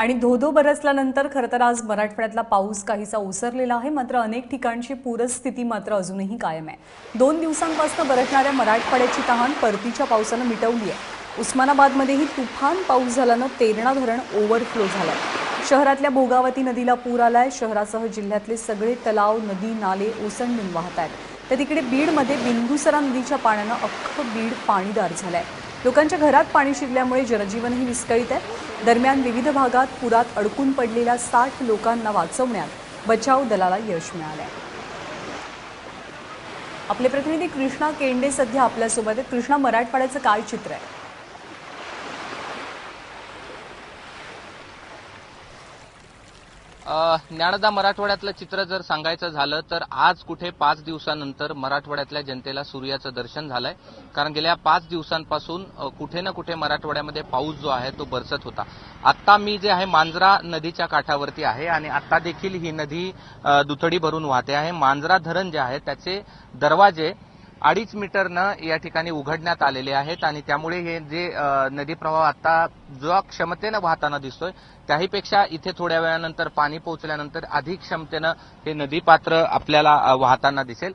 आणि धो-धो बरसल्यानंतर खरं तर आज मराठवाड्यातला पाऊस काहीसा ओसरलेला आहे, मात्र अनेक ठिकाणची पूरस्थिती मात्र अजूनही कायम आहे। 2 दिवसांपासून बरसणाऱ्या मराठवाड्याची तहान परतीच्या पावसानं मिटवली आहे। उस्मानाबादमध्येही तुफान पाऊस झाल्यानं तेरणा धरण ओव्हरफ्लो झालंय। शहरातल्या भोगावती नदीला पूर आलाय। शहरासह जिल्ह्यातले सगळे तलाव, नदी, नाले ओसंडून वाहत आहेत। तर तिकडे बीडमध्ये बिंदुसरा नदीच्या पाण्यानं अख्खं बीड पाणीदार झालंय। लोकांच्या घरात पाणी शिरल्यामुळे जनजीवनही विस्कळीत आहे। दरम्यान विविध भागात पुरात अडकून पडलेल्या 60 लोकांना वाचवण्यात बचाव दलाला यश मिळालंय। आपले प्रतिनिधी कृष्णा केंडे सध्या आपल्यासोबत आहेत। कृष्णा, मराठवाड्याचं काय चित्र आहे? ज्ञानदा, मराठवाड्यातलं चित्र जर सांगायचं झालं तर आज कुठे 5 दिवसानंतर मराठवाड्यातल्या जनतेला सूर्याचं दर्शन झालंय। कारण गेल्या 5 दिवसांपासून कुठे ना कुठे मराठवाड्यामध्ये पाऊस जो आहे तो बरसत होता। आता मी जे आहे मांजरा नदीच्या काठावरती आहे आणि आता देखील ही नदी दुथडी भरून वाहते आहे। मांजरा धरण जे आहे त्याचे दरवाजे 2.5 मीटरनं या ठिकाणी उघडण्यात आलेले आहेत आणि त्यामुळे हे जे नदी प्रवाह आता जो क्षमतेनं वाहताना दिसतोय त्याहीपेक्षा इथे थोड्या वेळानंतर पाणी पोहोचल्यानंतर अधिक क्षमतेनं हे नदी पात्र आपल्याला वाहताना दिसेल।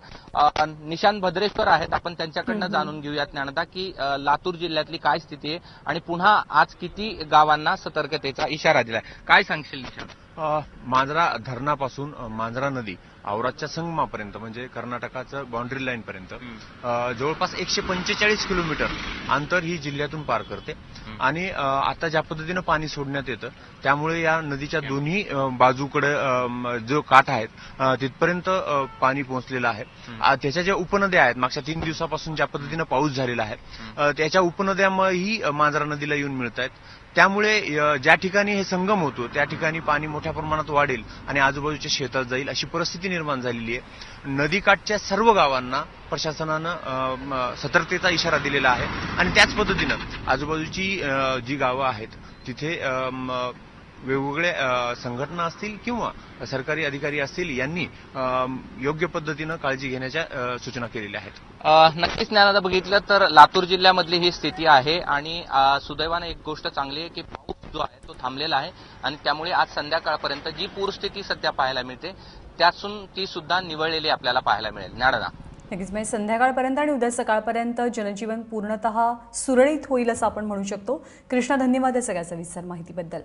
निशांत भद्रेश्वर आहेत, आपण त्यांच्याकडनं जाणून घेऊयात ज्ञानदा की लातूर जिल्ह्यातली काय स्थिती आहे आणि पुन्हा आज किती गावांना सतर्कतेचा इशारा दिलाय, काय सांगशील निशांत? मांजरा धरणापासून मांजरा नदी औरादच्या संगमापर्यंत म्हणजे कर्नाटकाचं बाउंड्री लाईन पर्यंत जवळपास 145 किलोमीटर अंतर ही जिल्ह्यातून पार करते आणि आता ज्या पद्धतीनं पाणी सोडण्यात येतं त्यामुळे या नदीच्या दोन्ही बाजूकडे जो काठ आहेत तिथपर्यंत पाणी पोहोचलेलं आहे। त्याच्या ज्या उपनद्या आहेत मागच्या 3 दिवसापासून ज्या पद्धतीनं पाऊस झालेला आहे त्याच्या उपनद्यामुळेही मांजरा नदीला येऊन मिळत आहेत। त्यामुळे ज्या ठिकाणी हे संगम होतो त्या ठिकाणी पाणी मोठ्या प्रमाणात वाढेल आणि आजूबाजूच्या शेतात जाईल अशी परिस्थिती निर्माण झालेली आहे। नदीकाठच्या सर्व गावांना प्रशासनानं सतर्कतेचा इशारा दिलेला आहे आणि त्याच पद्धतीनं आजूबाजूची जी गावं आहेत तिथे वेगवेगळ्या संघटना असतील किंवा सरकारी अधिकारी असतील यांनी योग्य पद्धतीनं काळजी घेण्याच्या सूचना केलेल्या आहेत। नक्कीच ज्ञानाला बघितलं तर लातूर जिल्ह्यामधली ही स्थिती आहे आणि सुदैवानं एक गोष्ट चांगली आहे की पाऊस जो आहे तो थांबलेला आहे आणि त्यामुळे आज संध्याकाळपर्यंत जी पूरस्थिती सध्या पाहायला मिळते त्यातून ती सुद्धा निवळलेली आपल्याला पाहायला मिळेल। ज्ञानदा, नक्कीच म्हणजे संध्याकाळपर्यंत आणि उद्या सकाळपर्यंत जनजीवन पूर्णतः सुरळीत होईल असं आपण म्हणू शकतो। कृष्णा, धन्यवाद या सगळ्या सविस्तर माहितीबद्दल।